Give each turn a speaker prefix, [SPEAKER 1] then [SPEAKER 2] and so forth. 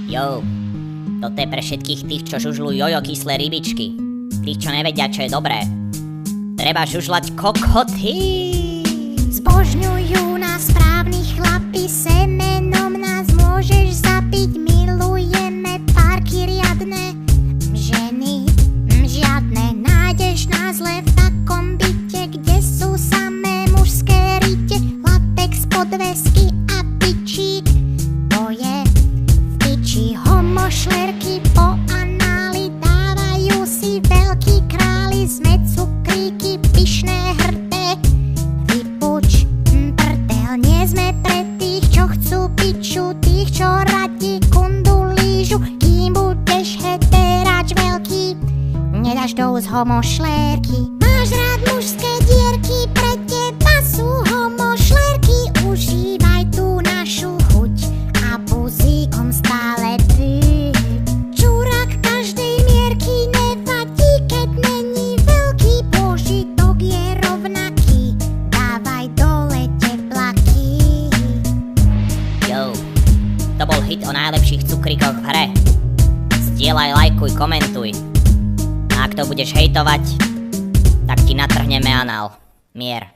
[SPEAKER 1] Jo, toto je pre všetkých tých, čo žužľú jojo kyslé rybičky. Tých, čo nevedia, čo je dobré. Treba žužľať kokoty.
[SPEAKER 2] Zbožňujú nás správni chlapi, semenom nás môžeš zapiť. Milujeme parky riadne, ženy žiadne. Nájdeš nás len v takom byte, kde sú samé mužské rite. Latex, podvesky a pičík, to je v piči. Homošlerky po análi dávajú si veľký králi. Sme cukríky, pyšné hrdé, vypuč prdel. Nie sme pre tých, čo chcú piču, tých, čo radi kundu lížu. Kým budeš heteráč veľký, nedáš dous homošlérky. Máš rád mužské dierky, pre teba sú homošlérky. Užívaj tú našu chuť a buzíkom stále ty. Čurák každej mierky nevadí, keď není veľký. Požitok je rovnaký, dávaj dole teplaky.
[SPEAKER 1] Jo, to bol hit o najlepších cukrikoch v hre. Zdieľaj, lajkuj, komentuj. A ak to budeš hejtovať, tak ti natrhneme anál. Mier.